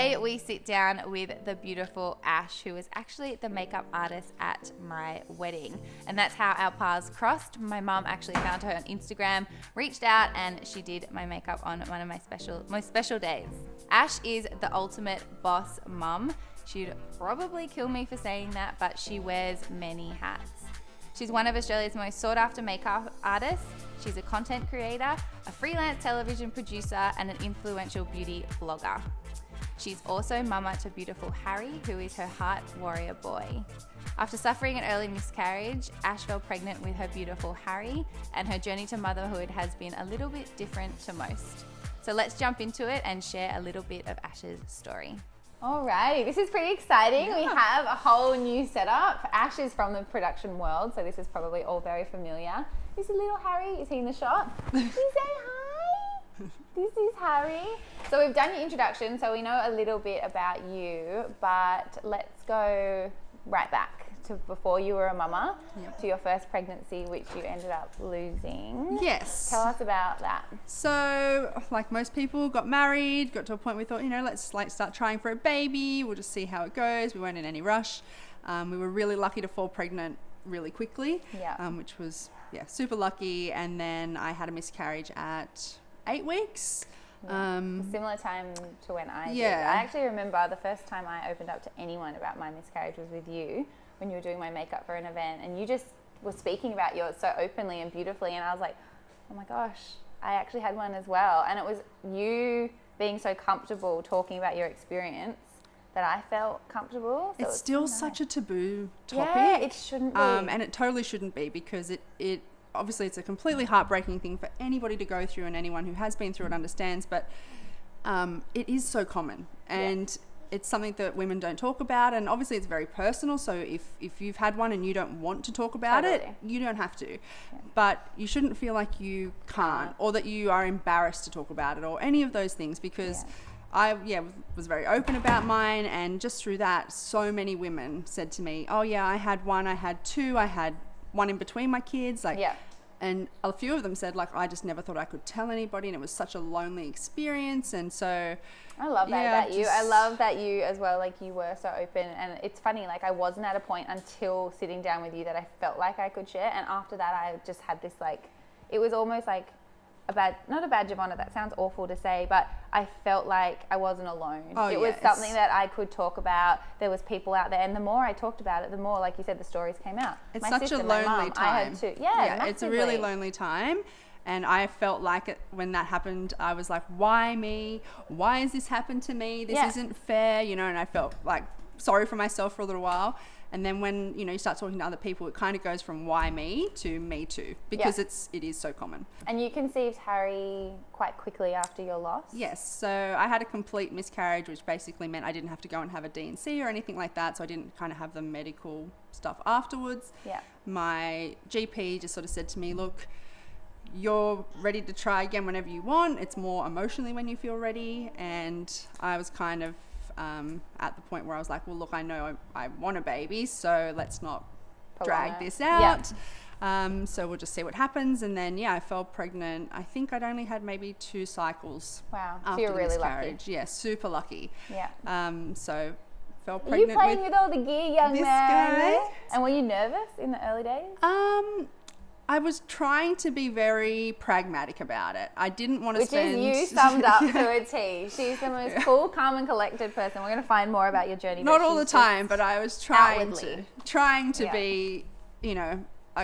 Today we sit down with the beautiful Ash, who was actually the makeup artist at my wedding. And that's how our paths crossed. My mum actually found her on Instagram, reached out, and she did my makeup on one of my most special days. Ash is the ultimate boss mum. She'd probably kill me for saying that, but she wears many hats. She's one of Australia's most sought after makeup artists. She's a content creator, a freelance television producer, and an influential beauty blogger. She's also mama to beautiful Harry, who is her heart warrior boy. After suffering an early miscarriage, Ash fell pregnant with her beautiful Harry, and her journey to motherhood has been a little bit different to most. So let's jump into it and share a little bit of Ash's story. Alrighty, this is pretty exciting. Yeah. We have a whole new setup. Ash is from the production world, so this is probably all very familiar. This is little Harry. Is he in the shot? You say hi. This is Harry. So we've done your introduction, so we know a little bit about you, but let's go right back to before you were a mama, to your first pregnancy, which you ended up losing. Yes. Tell us about that. So, like most people, got married, got to a point we thought, let's start trying for a baby. We'll just see how it goes. We weren't in any rush. We were really lucky to fall pregnant really quickly, which was super lucky. And then I had a miscarriage at 8 weeks. A similar time to when I did. I actually remember the first time I opened up to anyone about my miscarriage was with you when you were doing my makeup for an event, and you just were speaking about yours so openly and beautifully, and I was like, oh my gosh, I actually had one as well. And it was you being so comfortable talking about your experience that I felt comfortable. So it's still such a taboo topic. Yeah, it shouldn't be. And it totally shouldn't be, because it obviously it's a completely heartbreaking thing for anybody to go through, and anyone who has been through it understands, but it is so common, and it's something that women don't talk about, and obviously it's very personal, so if you've had one and you don't want to talk about it, you don't have to. But you shouldn't feel like you can't, or that you are embarrassed to talk about it, or any of those things, because I was very open about mine, and just through that, so many women said to me, oh yeah, I had one, I had two, I had one in between my kids, and a few of them said, I just never thought I could tell anybody, and it was such a lonely experience. And so I love that about you. I love that you as well, you were so open. And it's funny, I wasn't at a point until sitting down with you that I felt like I could share, and after that I just had this it was almost like not a badge of honor, that sounds awful to say, but I felt like I wasn't alone. It was something that I could talk about. There was people out there, and the more I talked about it, the more, like you said, the stories came out. It's my such sister, a lonely my mum, time. I had two. It's a really lonely time. And I felt like it when that happened. I was like, why me? Why has this happened to me? This isn't fair, and I felt sorry for myself for a little while. And then when, you start talking to other people, it kind of goes from why me to me too, because it is so common. And you conceived Harry quite quickly after your loss? Yes. So I had a complete miscarriage, which basically meant I didn't have to go and have a D&C or anything like that. So I didn't kind of have the medical stuff afterwards. Yeah. My GP just sort of said to me, look, you're ready to try again whenever you want. It's more emotionally when you feel ready. And I was kind of at the point where I was like, well, look, I know I want a baby, so let's not drag this out. So we'll just see what happens. And then, I fell pregnant. I think I'd only had maybe 2 cycles. Wow. After so you're really lucky. Yeah, super lucky. Yeah. So fell Are pregnant. You playing with all the gear, young this man? guy. And were you nervous in the early days? I was trying to be very pragmatic about it. I didn't want to spend... Which is you summed up to a T. She's the most cool, calm and collected person. We're going to find more about your journey. Not all the time, but I was trying to Yeah. be,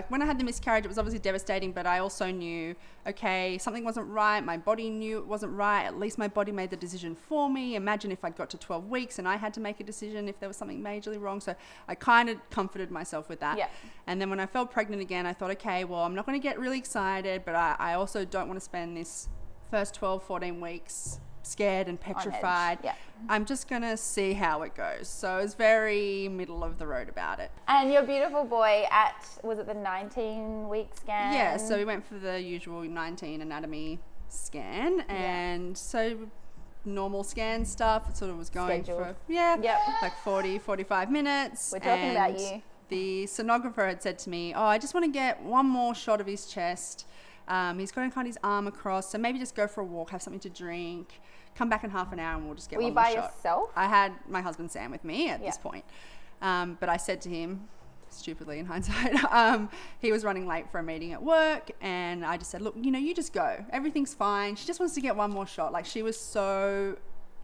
when I had the miscarriage, it was obviously devastating, but I also knew, okay, something wasn't right. My body knew it wasn't right. At least my body made the decision for me. Imagine if I'd got to 12 weeks and I had to make a decision if there was something majorly wrong. So I kind of comforted myself with that. Yeah. And then when I fell pregnant again, I thought, okay, well, I'm not going to get really excited, but I also don't want to spend this first 12, 14 weeks scared and petrified. Yeah. I'm just going to see how it goes. So I was very middle of the road about it. And your beautiful boy was it the 19-week scan? Yeah, so we went for the usual 19 anatomy scan. And so normal scan stuff, it sort of was going Scheduled. for, 40, 45 minutes. We're talking about you. The sonographer had said to me, I just want to get one more shot of his chest. He's got to cut his arm across, so maybe just go for a walk, have something to drink, come back in half an hour and we'll just get Were one you more by shot. yourself? I had my husband Sam with me at this point. But I said to him, stupidly in hindsight, he was running late for a meeting at work, and I just said, look, you just go. Everything's fine. She just wants to get one more shot. Like, she was so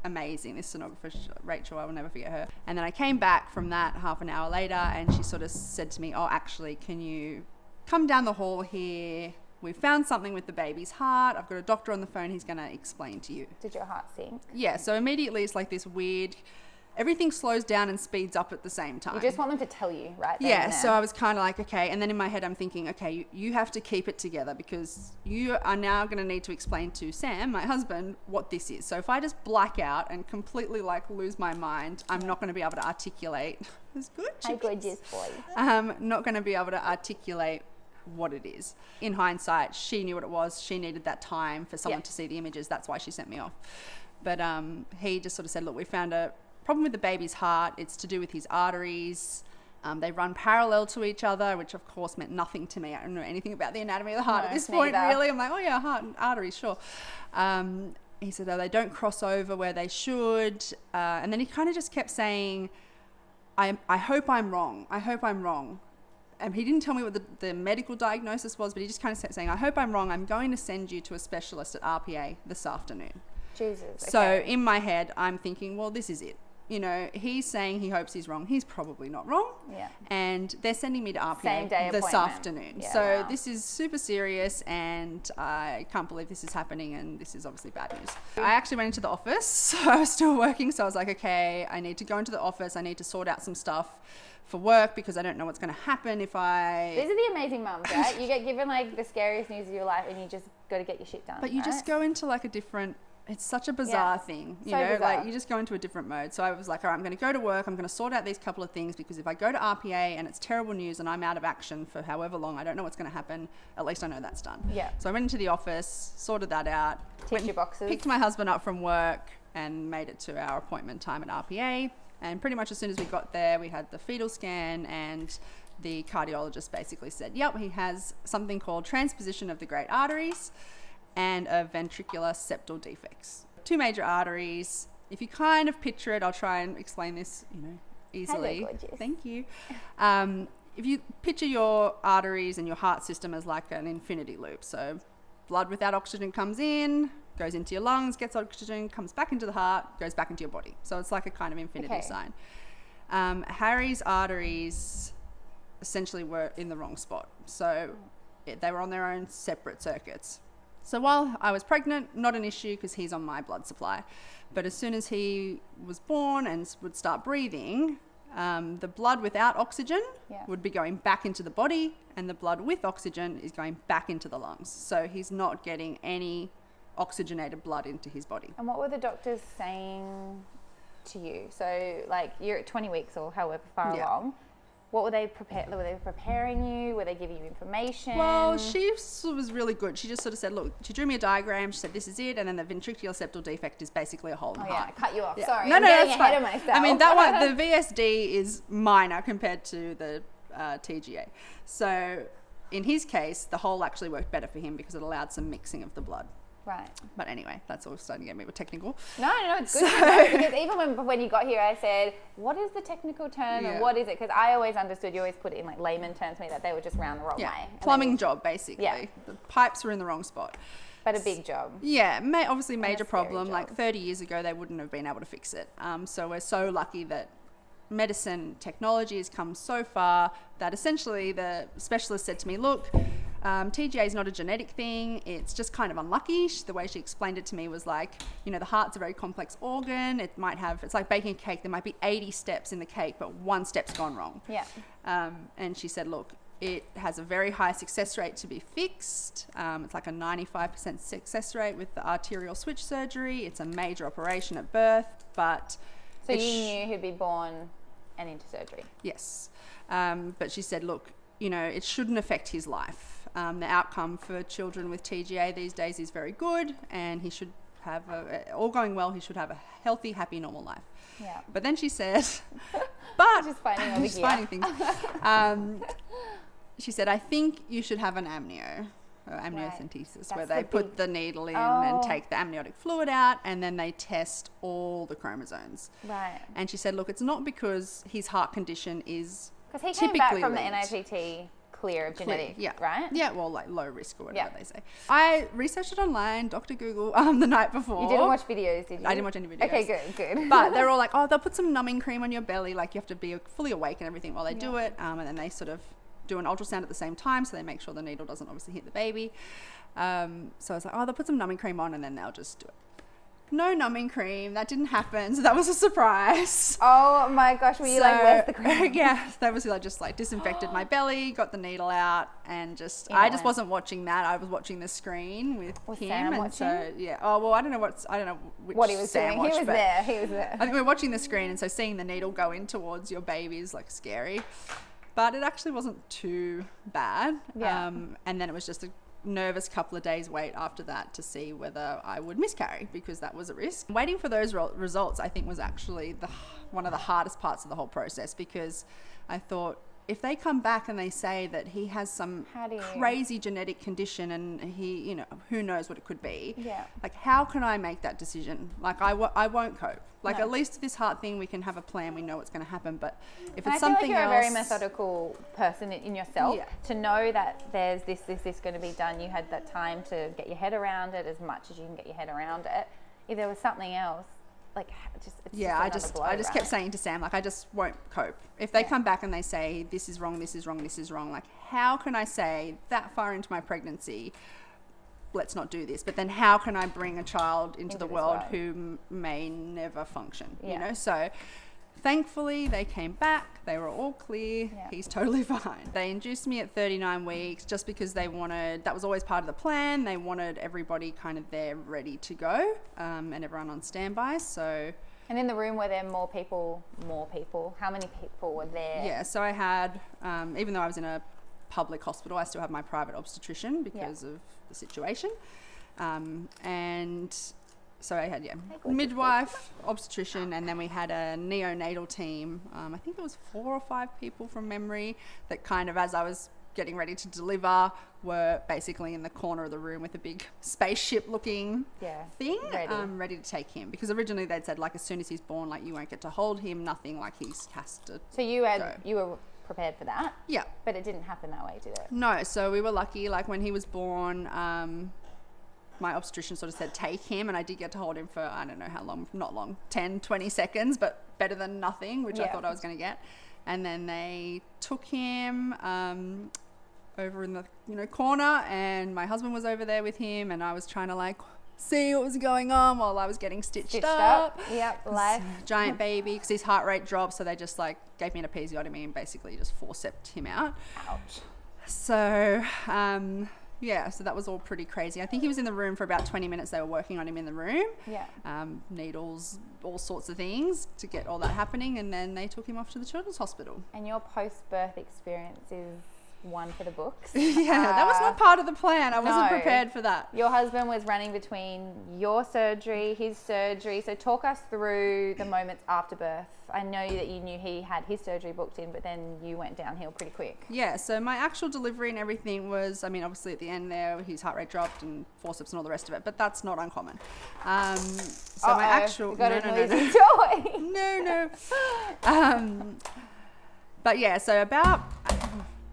amazing, this sonographer, Rachel, I will never forget her. And then I came back from that half an hour later, and she sort of said to me, oh, actually, can you come down the hall here? We found something with the baby's heart. I've got a doctor on the phone. He's going to explain to you. Did your heart sink? Yeah. So immediately it's like this weird, everything slows down and speeds up at the same time. You just want them to tell you, right? Yeah. So I was kind of like, okay. And then in my head, I'm thinking, okay, you have to keep it together, because you are now going to need to explain to Sam, my husband, what this is. So if I just black out and completely like lose my mind, I'm not going to be able to articulate. It's good. Hi, gorgeous boy. Not going to be able to articulate what it is. In hindsight, she knew what it was. She needed that time for someone to see the images. That's why she sent me off. But he just sort of said, look, we found a problem with the baby's heart. It's to do with his arteries. They run parallel to each other, which of course meant nothing to me. I don't know anything about the anatomy of the heart at this point, really. I'm like, oh yeah, heart and arteries, sure. He said, oh, they don't cross over where they should. And then he kind of just kept saying, I hope I'm wrong. I hope I'm wrong. And he didn't tell me what the medical diagnosis was, but he just kind of kept saying, I hope I'm wrong. I'm going to send you to a specialist at RPA this afternoon. Jesus. Okay. So in my head, I'm thinking, well, this is it. He's saying he hopes he's wrong. He's probably not wrong. Yeah. And they're sending me to RPA Same day this appointment. afternoon. Yeah, so wow. This is super serious, and I can't believe this is happening, and this is obviously bad news. I actually went into the office, so I was still working. So I was like, okay, I need to go into the office. I need to sort out some stuff for work, because I don't know what's going to happen if I... These are the amazing mums, right? You get given like the scariest news of your life, and you just got to get your shit done. But you just go into like a different... It's such a bizarre thing, you know, bizarre. like you just go into a different mode. So I was like, all right, I'm going to go to work. I'm going to sort out these couple of things, because if I go to RPA and it's terrible news and I'm out of action for however long, I don't know what's going to happen. At least I know that's done. Yeah. So I went into the office, sorted that out. Tissue boxes. Picked my husband up from work and made it to our appointment time at RPA. And pretty much as soon as we got there, we had the fetal scan, and the cardiologist basically said, yep, he has something called transposition of the great arteries and a ventricular septal defects. 2 major arteries. If you kind of picture it, I'll try and explain this, easily. Hello, gorgeous. Thank you. If you picture your arteries and your heart system as like an infinity loop. So blood without oxygen comes in, goes into your lungs, gets oxygen, comes back into the heart, goes back into your body. So it's like a kind of infinity sign. Harry's arteries essentially were in the wrong spot. So they were on their own separate circuits. So while I was pregnant, not an issue, because he's on my blood supply. But as soon as he was born and would start breathing, the blood without oxygen would be going back into the body, and the blood with oxygen is going back into the lungs. So he's not getting any oxygenated blood into his body. And what were the doctors saying to you? So like you're at 20 weeks or however far along. What were they preparing you? Were they giving you information? Well, she was really good. She just sort of said, look, she drew me a diagram. She said, this is it. And then the ventricular septal defect is basically a hole in the heart. I cut you off. Yeah. Sorry. No, I'm that's getting fine. ahead of myself. I mean, that one, the VSD is minor compared to the TGA. So in his case, the hole actually worked better for him because it allowed some mixing of the blood. Right. But anyway, that's all starting to get me technical. No, it's good to know, because even when you got here, I said, what is the technical term and what is it? Because I always understood, you always put it in like layman terms to me, that they were just round the wrong way. Plumbing job, basically. Yeah. The pipes were in the wrong spot. But a big job. Yeah, obviously major problem. job. Like 30 years ago, they wouldn't have been able to fix it. So we're so lucky that medicine technology has come so far that essentially the specialist said to me, look, TGA is not a genetic thing. It's just kind of unlucky. The way she explained it to me was like, the heart's a very complex organ. It's like baking a cake. There might be 80 steps in the cake, but one step's gone wrong. Yeah. And she said, look, it has a very high success rate to be fixed. It's like a 95% success rate with the arterial switch surgery. It's a major operation at birth, but... So you knew he'd be born and into surgery? Yes. But she said, look, it shouldn't affect his life. The outcome for children with TGA these days is very good, and he should have, all going well, he should have a healthy, happy, normal life. Yeah. But then she said, but... Just finding over just finding things. She said, I think you should have an amnio. amniocentesis, Right. where That's they the put big- the needle in Oh. and take the amniotic fluid out, and then they test all the chromosomes. Right. And she said, look, it's not because his heart condition is Because he came back typically from the linked. NIPT clear of genetic, Yeah. right? Yeah, well, like low risk or whatever Yeah. they say. I researched it online, Dr. Google, the night before. You didn't watch videos, did you? I didn't watch any videos. Okay, good. But they're all like, oh, they'll put some numbing cream on your belly. Like, you have to be fully awake and everything while they do it. And then they sort of do an ultrasound at the same time, so they make sure the needle doesn't obviously hit the baby. So I was like, oh, they'll put some numbing cream on and then they'll just do it. No numbing cream. That didn't happen. So that was a surprise. Oh my gosh, were you like, where's the cream? Yeah, that was like just like disinfected my belly, got the needle out, and I just wasn't watching that. I was watching the screen with him. Sam and watching? so yeah. Oh well, I don't know which What he was Sam doing. watched, He was but there. He was there. I think we're watching the screen, and so seeing the needle go in towards your baby is like scary. But it actually wasn't too bad. Yeah. And then it was just a nervous couple of days wait after that to see whether I would miscarry, because that was a risk. Waiting for those results, I think, was actually one of the hardest parts of the whole process, because I thought, if they come back and they say that he has some crazy genetic condition and he, who knows what it could be, like, how can I make that decision? Like, I won't cope. Like, at least this heart thing, we can have a plan. We know what's going to happen. But if it's something else... I feel like you're a very methodical person in yourself. Yeah. To know that there's this going to be done, you had that time to get your head around it as much as you can get your head around it. If there was something else, like, I just kept saying to Sam, like, I just won't cope. If they come back and they say, this is wrong, this is wrong, this is wrong, like, how can I say that far into my pregnancy, let's not do this? But then how can I bring a child into the world who may never function, So thankfully they came back, they were all clear, he's totally fine. They induced me at 39 weeks just because that was always part of the plan. They wanted everybody kind of there ready to go, and everyone on standby. So... And in the room, were there more people? How many people were there? Yeah, so I had, even though I was in a public hospital, I still have my private obstetrician because of the situation. And so I had, midwife, obstetrician, and then we had a neonatal team. I think there was 4 or 5 people from memory that kind of, as I was getting ready to deliver, were basically in the corner of the room with a big spaceship looking thing, ready to take him. Because originally they'd said, like, as soon as he's born, like, you won't get to hold him, nothing, like, he has to So you were prepared for that? Yeah. But it didn't happen that way, did it? No, so we were lucky. Like, when he was born, my obstetrician sort of said, take him, and I did get to hold him for, I don't know how long, not long, 10, 20 seconds, but better than nothing, which I thought I was going to get. And then they took him over in the corner, and my husband was over there with him, and I was trying to, like, see what was going on while I was getting stitched up. Yep, life. Giant baby, because his heart rate dropped, so they just, like, gave me an episiotomy and basically just forceps him out. Ouch. So, so that was all pretty crazy. I think he was in the room for about 20 minutes. They were working on him in the room. Yeah. Needles, all sorts of things to get all that happening, and then they took him off to the children's hospital. And your post-birth experience is one for the books. That was not part of the plan. I wasn't prepared for that. Your husband was running between your surgery, his surgery. So talk us through the moments after birth. I know that you knew he had his surgery booked in, but then you went downhill pretty quick. Yeah, so my actual delivery and everything was, obviously at the end there, his heart rate dropped and forceps and all the rest of it, but that's not uncommon. My actual... No. But yeah, so about...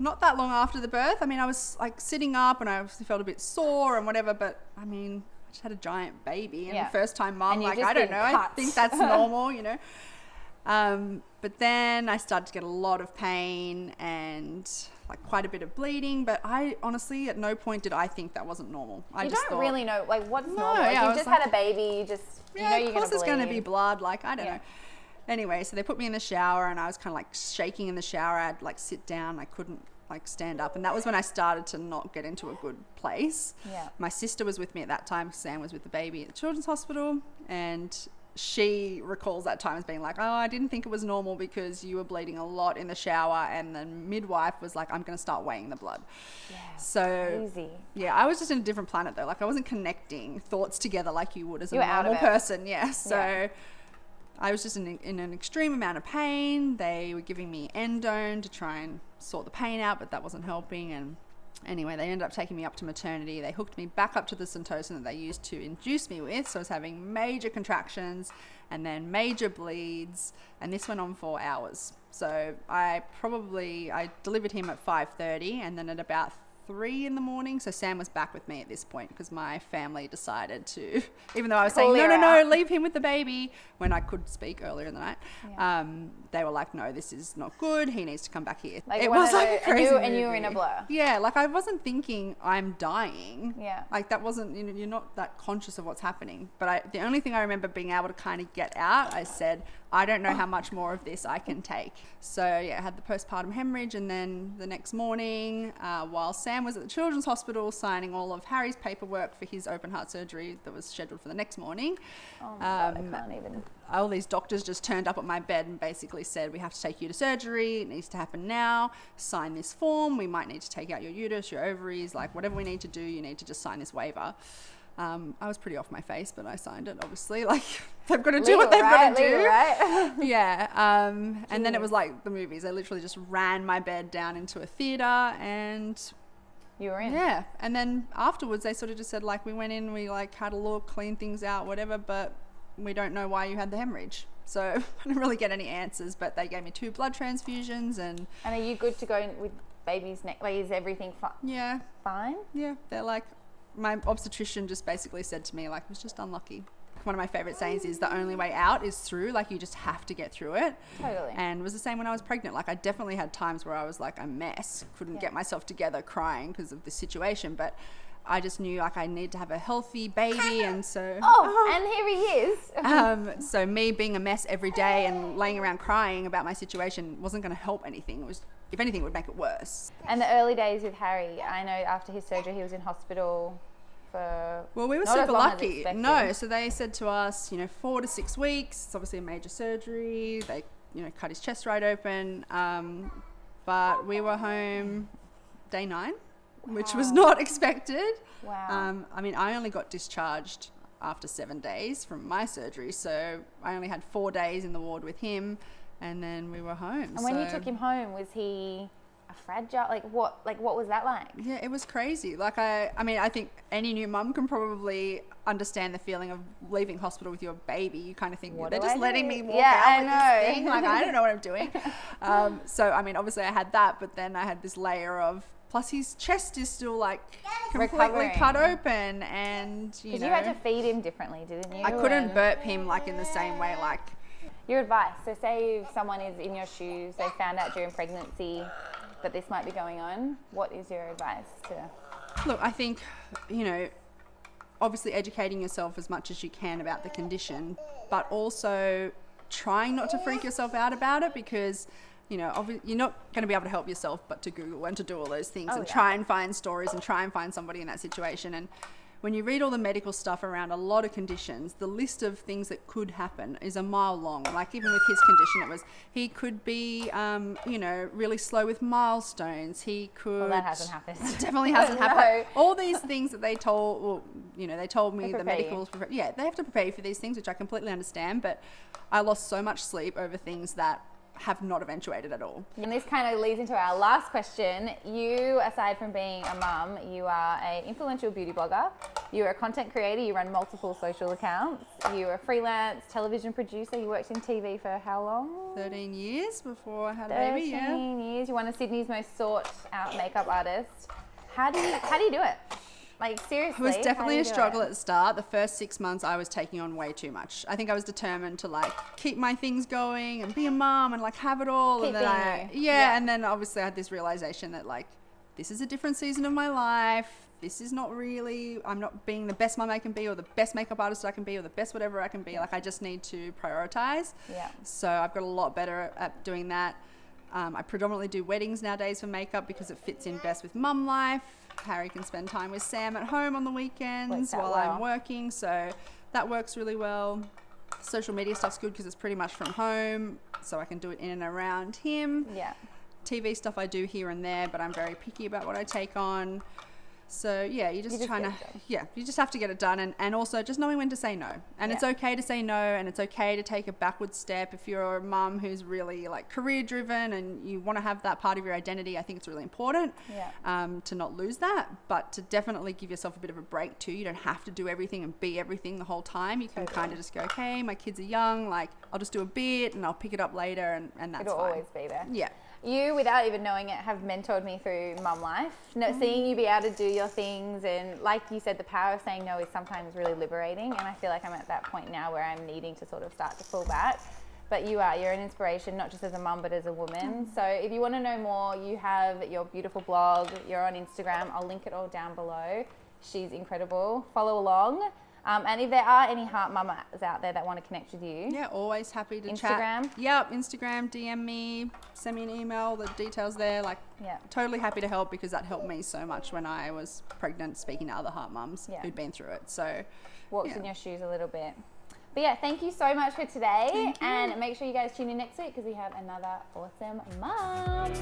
not that long after the birth, I was like sitting up and I obviously felt a bit sore and whatever, but I just had a giant baby and first time mom, like, I don't know, I think that's normal, but then I started to get a lot of pain and like quite a bit of bleeding, but I honestly at no point did I think that wasn't normal. I just thought, really know, like, what's normal? Like, you just had a baby, you just, you know you're going to bleed. Of course there's going to be blood, like, I don't know. Anyway, so they put me in the shower and I was kind of like shaking in the shower. I'd like sit down. I couldn't like stand up. And that was when I started to not get into a good place. Yeah. My sister was with me at that time. Sam was with the baby at the children's hospital. And she recalls that time as being like, oh, I didn't think it was normal because you were bleeding a lot in the shower. And the midwife was like, I'm going to start weighing the blood. Yeah, so crazy. Yeah, I was just in a different planet though. Like I wasn't connecting thoughts together like you would as a normal person. Yeah. So I was just in an extreme amount of pain. They were giving me endone to try and sort the pain out, but that wasn't helping. And Anyway, they ended up taking me up to maternity. They hooked me back up to the Syntocin that they used to induce me with. So I was having major contractions and then major bleeds. And this went on for hours. So I delivered him at 5:30, and then at about 3 in the morning. So Sam was back with me at this point because my family decided to, even though I was saying, no, leave him with the baby, when I could speak earlier in the night, they were like, no, this is not good. He needs to come back here. Like, it was like a crazy movie. And you were in a blur. Yeah, like I wasn't thinking I'm dying. Yeah. Like that wasn't, you're not that conscious of what's happening. But the only thing I remember being able to kind of get out, I said, I don't know how much more of this I can take. So yeah, I had the postpartum hemorrhage, and then the next morning, while Sam was at the Children's Hospital signing all of Harry's paperwork for his open heart surgery that was scheduled for the next morning, oh my God, I can't even. All these doctors just turned up at my bed and basically said, we have to take you to surgery. It needs to happen now. Sign this form. We might need to take out your uterus, your ovaries, like whatever we need to do, you need to just sign this waiver. I was pretty off my face, but I signed it, obviously. Like, they've got to do what they've got to do. Right? Yeah. And then it was like the movies. They literally just ran my bed down into a theatre, and you were in. Yeah. And then afterwards, they sort of just said, like, we went in, we like had a look, cleaned things out, whatever, but we don't know why you had the hemorrhage. So I didn't really get any answers, but they gave me 2 blood transfusions. And are you good to go with baby's neck? Like, is everything fine? Yeah. They're like, my obstetrician just basically said to me, like, it was just unlucky. One of my favorite sayings is the only way out is through. Like, you just have to get through it. Totally. And it was the same when I was pregnant. Like, I definitely had times where I was like a mess, couldn't get myself together, crying because of the situation, but I just knew like I need to have a healthy baby. And so and here he is. So me being a mess every day and laying around crying about my situation wasn't going to help anything. It was, if anything, it would make it worse. And the early days with Harry, I know after his surgery he was in hospital for... Well, we were super lucky. No, so they said to us, 4 to 6 weeks. It's obviously a major surgery. They, cut his chest right open. But we were home day 9, which was not expected. Wow. I mean, I only got discharged after 7 days from my surgery. So I only had 4 days in the ward with him, and then we were home. And when you took him home, was he a fragile? What was that like? Yeah, it was crazy. Like I mean, I think any new mum can probably understand the feeling of leaving hospital with your baby. You kind of think, they're just letting me walk out with this thing. Like, I don't know what I'm doing. So, I mean, obviously I had that, but then I had this layer of, plus his chest is still like completely cut open, and you had to feed him differently, didn't you? I couldn't burp him like in the same way. Like, your advice, so say if someone is in your shoes, they found out during pregnancy that this might be going on, what is your advice to... Look, I think, obviously educating yourself as much as you can about the condition, but also trying not to freak yourself out about it, because you're not going to be able to help yourself but to Google and to do all those things try and find stories and try and find somebody in that situation. And when you read all the medical stuff around a lot of conditions, the list of things that could happen is a mile long. Like, even with his condition, he could be, really slow with milestones. He could... Well, that hasn't happened. Definitely hasn't happened. All these things that they told me, the medicals... Yeah, they have to prepare you for these things, which I completely understand, but I lost so much sleep over things that have not eventuated at all. And this kind of leads into our last question. You, aside from being a mum, you are an influential beauty blogger. You're a content creator. You run multiple social accounts. You're a freelance television producer. You worked in TV for how long? 13 years before I had a baby. 13 years. You're one of Sydney's most sought out makeup artists. How do you do it? Like, seriously. It was definitely a struggle at the start. The first 6 months I was taking on way too much. I think I was determined to like keep my things going and be a mom and like have it all. Keep and then and then obviously I had this realization that like, this is a different season of my life. This is not really, I'm not being the best mom I can be, or the best makeup artist I can be, or the best whatever I can be. Like, I just need to prioritize. Yeah. So I've got a lot better at doing that. I predominantly do weddings nowadays for makeup because it fits in best with mum life. Harry can spend time with Sam at home on the weekends while I'm working, so that works really well. Social media stuff's good because it's pretty much from home, so I can do it in and around him. Yeah. TV stuff I do here and there, but I'm very picky about what I take on. So yeah, you just trying to, get it done. yeah, you just have to get it done, and also just knowing when to say no. And it's okay to say no, and it's okay to take a backward step. If you're a mum who's really like career driven and you want to have that part of your identity, I think it's really important to not lose that, but to definitely give yourself a bit of a break too. You don't have to do everything and be everything the whole time. You can kind of just go, okay, my kids are young, like I'll just do a bit and I'll pick it up later, and that's It'll fine. always be there. Yeah. You, without even knowing it, have mentored me through mum life. Seeing you be able to do your things, and like you said, the power of saying no is sometimes really liberating, and I feel like I'm at that point now where I'm needing to sort of start to pull back. But you're an inspiration, not just as a mum, but as a woman. So if you want to know more, you have your beautiful blog, you're on Instagram. I'll link it all down below. She's incredible. Follow along. And if there are any heart mamas out there that want to connect with you, yeah, always happy to Instagram? chat. Yep, Instagram, DM me, send me an email, the details there. Like, totally happy to help, because that helped me so much when I was pregnant, speaking to other heart mums who'd been through it. So, walks in your shoes a little bit. But yeah, thank you so much for today, and make sure you guys tune in next week because we have another awesome mum.